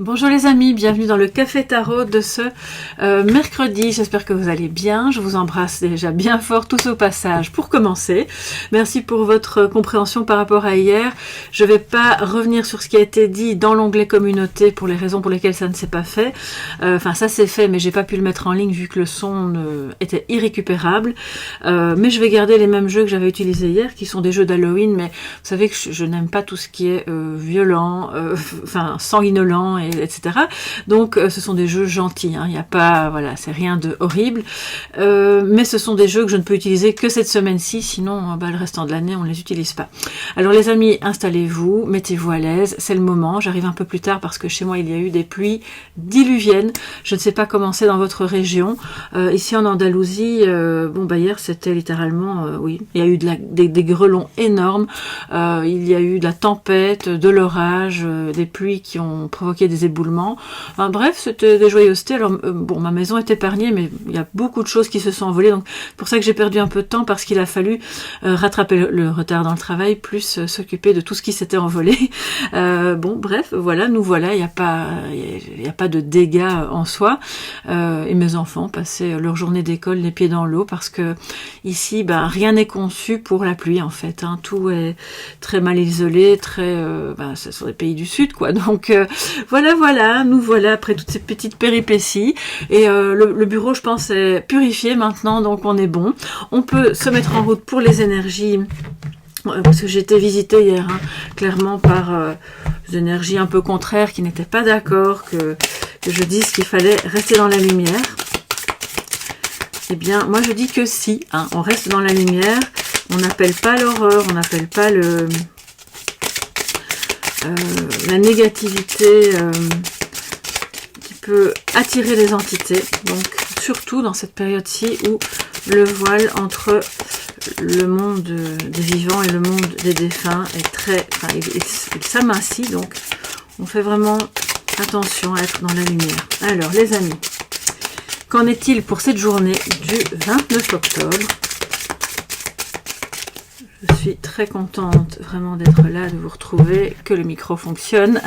Bonjour les amis, bienvenue dans le Café Tarot de ce mercredi. J'espère que vous allez bien. Je vous embrasse déjà bien fort tous au passage. Pour commencer, merci pour votre compréhension par rapport à hier. Je ne vais pas revenir sur ce qui a été dit dans l'onglet communauté pour les raisons pour lesquelles ça ne s'est pas fait. Enfin, ça s'est fait, mais j'ai pas pu le mettre en ligne vu que le son était irrécupérable. Mais je vais garder les mêmes jeux que j'avais utilisés hier, qui sont des jeux d'Halloween. Mais vous savez que je n'aime pas tout ce qui est violent, enfin sanguinolent, etc. Donc ce sont des jeux gentils, hein. Il n'y a pas, voilà, c'est rien de horrible, mais ce sont des jeux que je ne peux utiliser que cette semaine-ci, sinon le restant de l'année on ne les utilise pas. Alors les amis, installez-vous, mettez-vous à l'aise, c'est le moment. J'arrive un peu plus tard parce que chez moi il y a eu des pluies diluviennes. Je ne sais pas comment c'est dans votre région. Ici en Andalousie, hier c'était littéralement, oui, il y a eu des grêlons énormes, il y a eu de la tempête, de l'orage, des pluies qui ont provoqué des éboulements. Enfin, bref, c'était des joyeusetés. Alors ma maison est épargnée, mais il y a beaucoup de choses qui se sont envolées, donc c'est pour ça que j'ai perdu un peu de temps, parce qu'il a fallu rattraper le retard dans le travail, plus s'occuper de tout ce qui s'était envolé. Bref, voilà, nous voilà, il n'y a pas de dégâts en soi, et mes enfants passaient leur journée d'école les pieds dans l'eau, parce que ici, rien n'est conçu pour la pluie en fait, hein. Tout est très mal isolé, ce sont les pays du Sud, quoi, donc voilà, nous voilà après toutes ces petites péripéties, et le bureau, je pense, est purifié maintenant, donc on est bon. On peut se mettre en route pour les énergies, parce que j'ai été visitée hier, hein, clairement par des énergies un peu contraires qui n'étaient pas d'accord que je dise qu'il fallait rester dans la lumière. Eh bien, moi je dis que si, hein, on reste dans la lumière, on n'appelle pas l'horreur, on n'appelle pas la négativité qui peut attirer les entités. Donc surtout dans cette période-ci où le voile entre le monde des vivants et le monde des défunts est très, il s'amincit, donc on fait vraiment attention à être dans la lumière. Alors les amis, qu'en est-il pour cette journée du 29 octobre? Je suis très contente vraiment d'être là, de vous retrouver, que le micro fonctionne.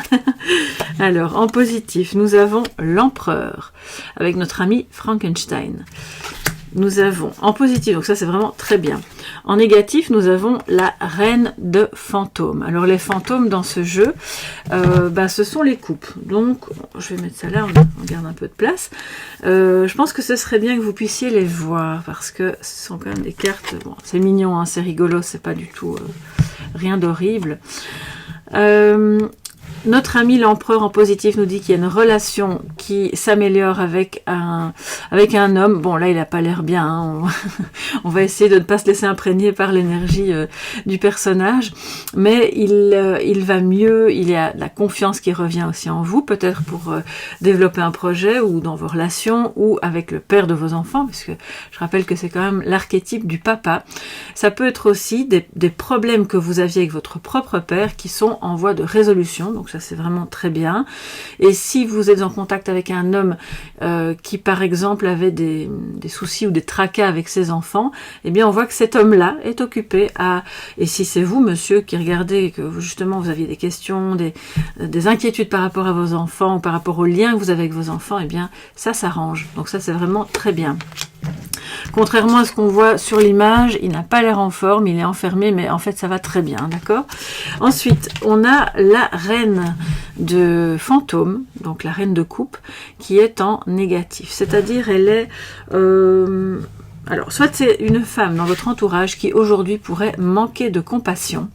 Alors, en positif, nous avons l'empereur avec notre ami Frankenstein. Nous avons en positif, donc ça c'est vraiment très bien. En négatif, nous avons la reine de fantômes. Alors les fantômes dans ce jeu, ce sont les coupes. Donc je vais mettre ça là, on garde un peu de place. Je pense que ce serait bien que vous puissiez les voir, parce que ce sont quand même des cartes. Bon, c'est mignon, hein, c'est rigolo, c'est pas du tout rien d'horrible. Notre ami l'empereur en positif nous dit qu'il y a une relation qui s'améliore avec un homme. Bon, là, il n'a pas l'air bien, hein. On va essayer de ne pas se laisser imprégner par l'énergie du personnage. Mais il va mieux, il y a de la confiance qui revient aussi en vous, peut-être pour développer un projet, ou dans vos relations, ou avec le père de vos enfants, parce que je rappelle que c'est quand même l'archétype du papa. Ça peut être aussi des problèmes que vous aviez avec votre propre père qui sont en voie de résolution. Donc ça c'est vraiment très bien. Et si vous êtes en contact avec un homme qui par exemple avait des soucis ou des tracas avec ses enfants, eh bien on voit que cet homme-là est occupé à... Et si c'est vous, monsieur, qui regardez, que justement vous aviez des questions, des inquiétudes par rapport à vos enfants, ou par rapport au lien que vous avez avec vos enfants, eh bien ça s'arrange. Donc ça c'est vraiment très bien. Contrairement à ce qu'on voit sur l'image, il n'a pas l'air en forme, il est enfermé, mais en fait ça va très bien, d'accord? Ensuite, on a la reine de fantôme, donc la reine de coupe, qui est en négatif. C'est-à-dire, elle est... alors, soit c'est une femme dans votre entourage qui aujourd'hui pourrait manquer de compassion,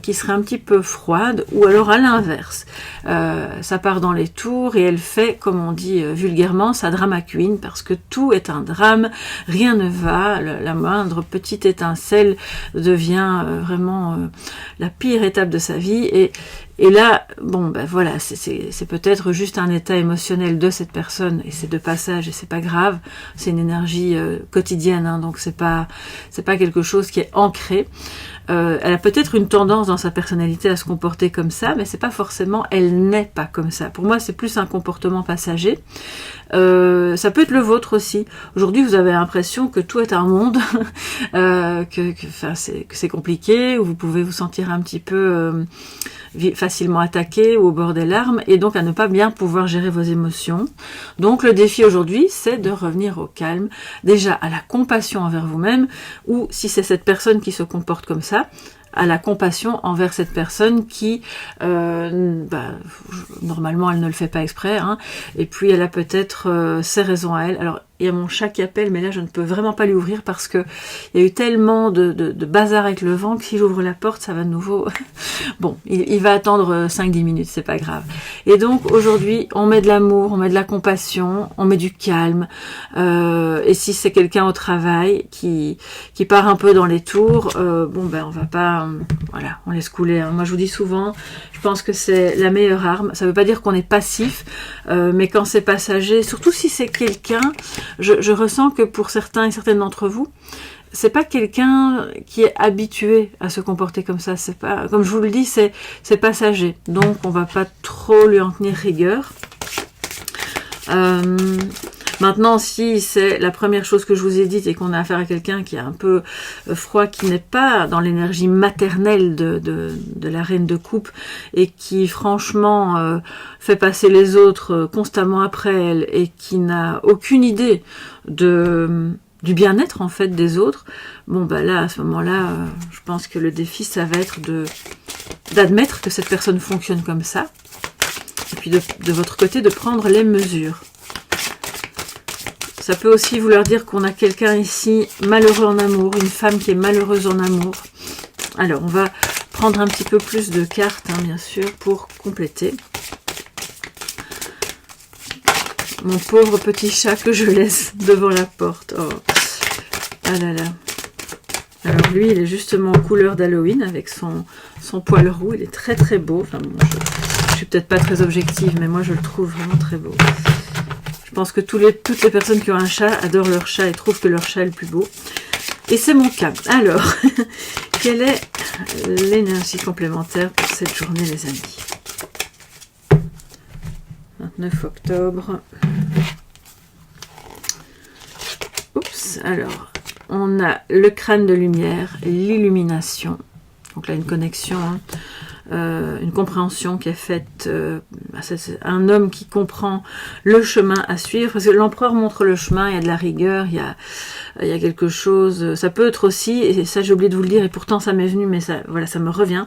qui serait un petit peu froide, ou alors à l'inverse, ça part dans les tours et elle fait, comme on dit vulgairement, sa drama queen, parce que tout est un drame, rien ne va, la moindre petite étincelle devient vraiment la pire étape de sa vie, et là, voilà, c'est peut-être juste un état émotionnel de cette personne, et c'est de passage, et c'est pas grave, c'est une énergie quotidienne, hein, donc c'est pas quelque chose qui est ancré. Elle a peut-être une tendance dans sa personnalité à se comporter comme ça, mais c'est pas forcément, elle n'est pas comme ça. Pour moi, c'est plus un comportement passager. Ça peut être le vôtre aussi. Aujourd'hui, vous avez l'impression que tout est un monde, que c'est compliqué, ou vous pouvez vous sentir un petit peu facilement attaqué ou au bord des larmes, et donc à ne pas bien pouvoir gérer vos émotions. Donc le défi aujourd'hui, c'est de revenir au calme, déjà à la compassion envers vous-même, ou si c'est cette personne qui se comporte comme ça, à la compassion envers cette personne qui, normalement, elle ne le fait pas exprès, hein, et puis elle a peut-être ses raisons à elle. Alors, il y a mon chat qui appelle, mais là, je ne peux vraiment pas lui ouvrir parce que il y a eu tellement de bazar avec le vent que si j'ouvre la porte, ça va de nouveau... Bon, il va attendre 5-10 minutes, c'est pas grave. Et donc, aujourd'hui, on met de l'amour, on met de la compassion, on met du calme, et si c'est quelqu'un au travail qui part un peu dans les tours, on va pas... voilà, on laisse couler. Hein. Moi, je vous dis souvent, je pense que c'est la meilleure arme. Ça veut pas dire qu'on est passif, mais quand c'est passager, surtout si c'est quelqu'un... Je ressens que pour certains et certaines d'entre vous, c'est pas quelqu'un qui est habitué à se comporter comme ça. C'est pas, comme je vous le dis, c'est passager. Donc, on va pas trop lui en tenir rigueur. Maintenant, si c'est la première chose que je vous ai dite et qu'on a affaire à quelqu'un qui est un peu froid, qui n'est pas dans l'énergie maternelle de la reine de coupe et qui franchement fait passer les autres constamment après elle et qui n'a aucune idée du bien-être en fait des autres, là à ce moment-là, je pense que le défi ça va être d'admettre que cette personne fonctionne comme ça et puis de votre côté de prendre les mesures. Ça peut aussi vouloir dire qu'on a quelqu'un ici malheureux en amour, une femme qui est malheureuse en amour. Alors, on va prendre un petit peu plus de cartes, hein, bien sûr, pour compléter. Mon pauvre petit chat que je laisse devant la porte. Oh, ah là là. Alors lui, il est justement en couleur d'Halloween avec son poil roux. Il est très très beau. Enfin, bon, je suis peut-être pas très objective, mais moi je le trouve vraiment très beau. Je pense que toutes les personnes qui ont un chat adorent leur chat et trouvent que leur chat est le plus beau. Et c'est mon cas. Alors, quelle est l'énergie complémentaire pour cette journée, les amis? 29 octobre. Oups, alors, on a le crâne de lumière, l'illumination. Donc là, une connexion, hein. Une compréhension qui est faite, c'est un homme qui comprend le chemin à suivre, parce que l'empereur montre le chemin, il y a de la rigueur, il y a quelque chose, ça peut être aussi, et ça j'ai oublié de vous le dire, et pourtant ça m'est venu, mais ça, voilà, ça me revient,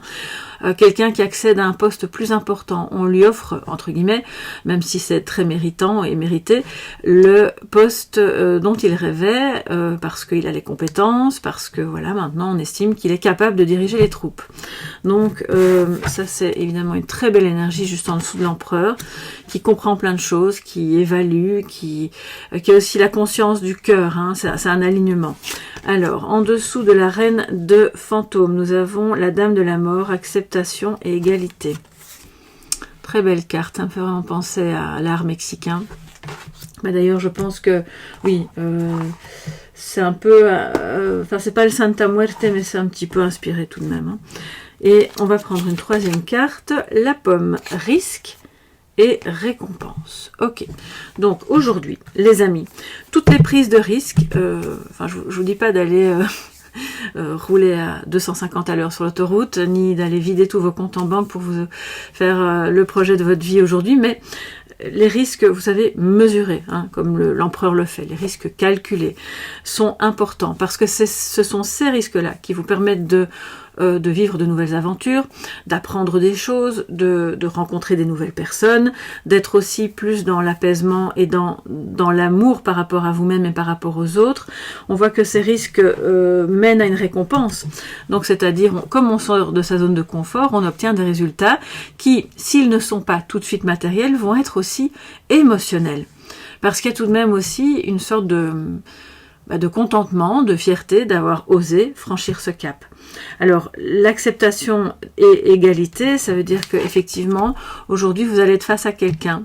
quelqu'un qui accède à un poste plus important, on lui offre, entre guillemets, même si c'est très méritant et mérité, le poste dont il rêvait, parce qu'il a les compétences, parce que voilà, maintenant on estime qu'il est capable de diriger les troupes. Donc ça c'est évidemment une très belle énergie juste en dessous de l'empereur, qui comprend plein de choses, qui évalue, qui a aussi la conscience du cœur, hein, c'est un alignement. Alors, en dessous de la reine de fantômes, nous avons la dame de la mort, acceptation et égalité. Très belle carte, ça me fait vraiment penser à l'art mexicain. D'ailleurs, je pense que, oui, c'est un peu, enfin, c'est pas le Santa Muerte, mais c'est un petit peu inspiré tout de même. Hein. Et on va prendre une troisième carte, la pomme, risque et récompense. Ok, donc aujourd'hui, les amis, toutes les prises de risque, enfin, je vous dis pas d'aller rouler à 250 à l'heure sur l'autoroute, ni d'aller vider tous vos comptes en banque pour vous faire le projet de votre vie aujourd'hui, mais les risques, vous savez, mesurés, hein, comme l'empereur le fait, les risques calculés, sont importants parce que ce sont ces risques-là qui vous permettent de vivre de nouvelles aventures, d'apprendre des choses, de rencontrer des nouvelles personnes, d'être aussi plus dans l'apaisement et dans l'amour par rapport à vous-même et par rapport aux autres. On voit que ces risques mènent à une récompense. Donc, c'est-à-dire, comme on sort de sa zone de confort, on obtient des résultats qui, s'ils ne sont pas tout de suite matériels, vont être aussi émotionnels. Parce qu'il y a tout de même aussi une sorte de contentement, de fierté d'avoir osé franchir ce cap. Alors, l'acceptation et égalité, ça veut dire qu'effectivement, aujourd'hui, vous allez être face à quelqu'un,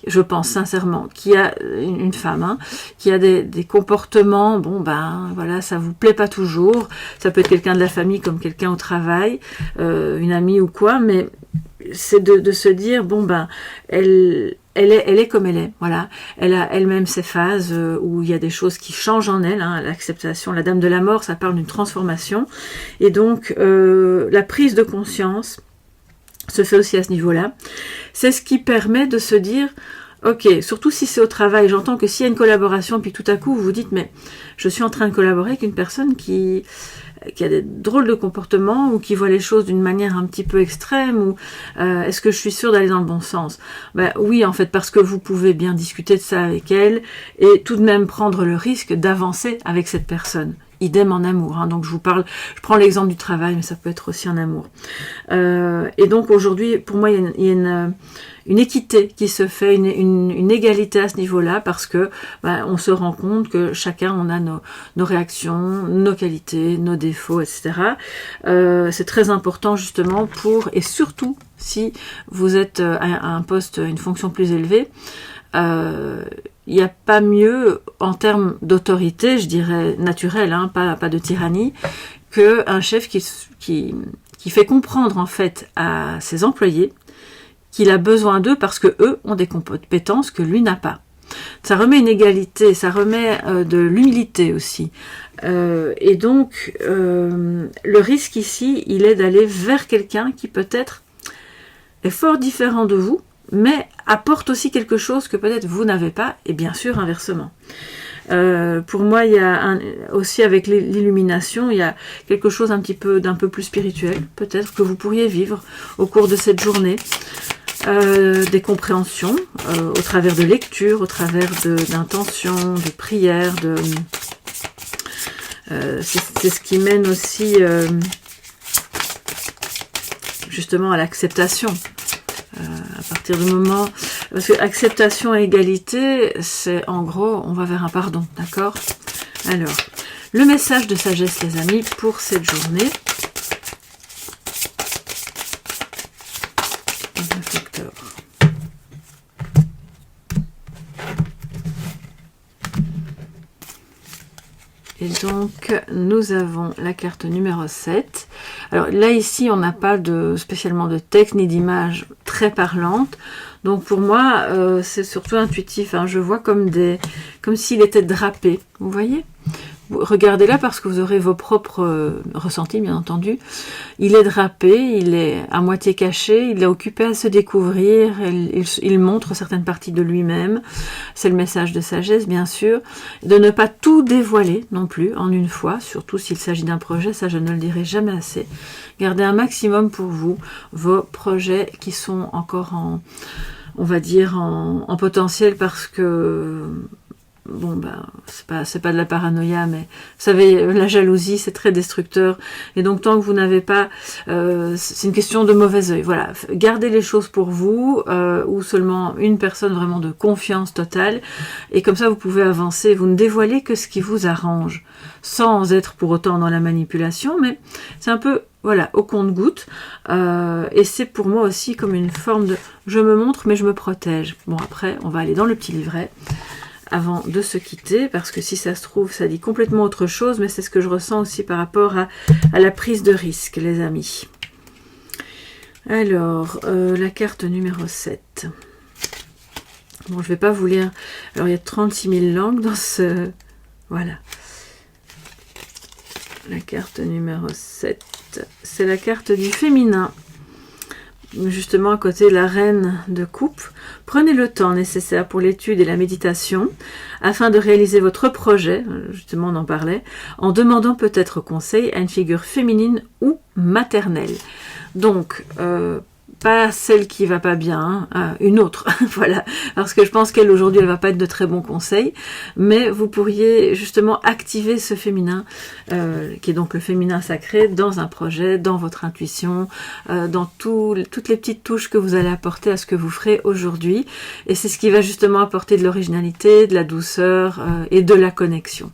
je pense sincèrement, qui a une femme, hein, qui a des comportements, voilà, ça vous plaît pas toujours, ça peut être quelqu'un de la famille comme quelqu'un au travail, une amie ou quoi, mais c'est de se dire, elle elle est comme elle est, voilà. Elle a elle-même ses phases où il y a des choses qui changent en elle, hein. L'acceptation, la Dame de la Mort, ça parle d'une transformation. Et donc, la prise de conscience se fait aussi à ce niveau-là. C'est ce qui permet de se dire, ok, surtout si c'est au travail, j'entends que s'il y a une collaboration, puis tout à coup vous vous dites, mais je suis en train de collaborer avec une personne qui a des drôles de comportements ou qui voit les choses d'une manière un petit peu extrême, ou est-ce que je suis sûre d'aller dans le bon sens? Ben oui, en fait, parce que vous pouvez bien discuter de ça avec elle et tout de même prendre le risque d'avancer avec cette personne. Idem en amour, hein. Donc je prends l'exemple du travail, mais ça peut être aussi en amour. Et donc aujourd'hui, pour moi, il y a une équité qui se fait, une égalité à ce niveau-là, parce que on se rend compte que chacun on a nos réactions, nos qualités, nos défauts, etc. C'est très important justement et surtout si vous êtes à un poste, une fonction plus élevée. Il n'y a pas mieux en termes d'autorité, je dirais naturelle, hein, pas de tyrannie, qu'un chef qui fait comprendre en fait à ses employés qu'il a besoin d'eux parce que eux ont des compétences que lui n'a pas. Ça remet une égalité, ça remet de l'humilité aussi. Et donc, le risque ici, il est d'aller vers quelqu'un qui peut-être est fort différent de vous, mais apporte aussi quelque chose que peut-être vous n'avez pas, et bien sûr inversement. Pour moi, il y a aussi avec l'illumination, il y a quelque chose d'un peu plus spirituel, peut-être que vous pourriez vivre au cours de cette journée. Des compréhensions au travers de lectures, au travers d'intentions, de prières, c'est ce qui mène aussi justement à l'acceptation. À partir du moment, parce que acceptation et égalité, c'est en gros, on va vers un pardon, d'accord? Alors, le message de sagesse, les amis, pour cette journée. 29 octobre. Et donc, nous avons la carte numéro 7. Alors là, ici, on n'a pas spécialement de texte ni d'image très parlante. Donc pour moi, c'est surtout intuitif, hein. Je vois comme s'il était drapé. Vous voyez? Regardez là parce que vous aurez vos propres ressentis, bien entendu. Il est drapé, il est à moitié caché, il est occupé à se découvrir, il montre certaines parties de lui-même. C'est le message de sagesse, bien sûr. De ne pas tout dévoiler non plus en une fois, surtout s'il s'agit d'un projet, ça je ne le dirai jamais assez. Gardez un maximum pour vous vos projets qui sont encore on va dire en potentiel, parce que bon, c'est pas de la paranoïa, mais vous savez, la jalousie, c'est très destructeur. Et donc, tant que vous n'avez pas, c'est une question de mauvais œil. Voilà, gardez les choses pour vous, ou seulement une personne vraiment de confiance totale. Et comme ça, vous pouvez avancer. Vous ne dévoilez que ce qui vous arrange, sans être pour autant dans la manipulation, mais c'est un peu, voilà, au compte-gouttes. Et c'est pour moi aussi comme une forme de je me montre, mais je me protège. Bon, après, on va aller dans le petit livret avant de se quitter, parce que si ça se trouve, ça dit complètement autre chose, mais c'est ce que je ressens aussi par rapport à la prise de risque, les amis. Alors, la carte numéro 7. Bon, je vais pas vous lire. Alors, il y a 36 000 langues dans ce... Voilà. La carte numéro 7, c'est la carte du féminin. Justement à côté de la reine de coupe. Prenez le temps nécessaire pour l'étude et la méditation afin de réaliser votre projet, justement on en parlait, en demandant peut-être conseil à une figure féminine ou maternelle. Donc, pas celle qui va pas bien, hein, une autre, voilà, parce que je pense qu'elle aujourd'hui elle va pas être de très bons conseils, mais vous pourriez justement activer ce féminin, qui est donc le féminin sacré, dans un projet, dans votre intuition, dans toutes les petites touches que vous allez apporter à ce que vous ferez aujourd'hui, et c'est ce qui va justement apporter de l'originalité, de la douceur et de la connexion.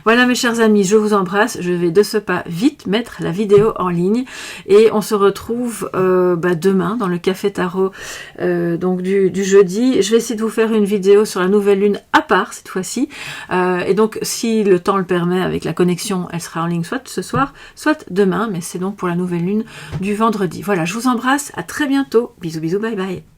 Voilà mes chers amis, je vous embrasse, je vais de ce pas vite mettre la vidéo en ligne, et on se retrouve demain dans le Café Tarot donc du jeudi. Je vais essayer de vous faire une vidéo sur la nouvelle lune à part cette fois-ci, et donc si le temps le permet avec la connexion, elle sera en ligne soit ce soir, soit demain, mais c'est donc pour la nouvelle lune du vendredi. Voilà, je vous embrasse, à très bientôt, bisous bisous, bye bye.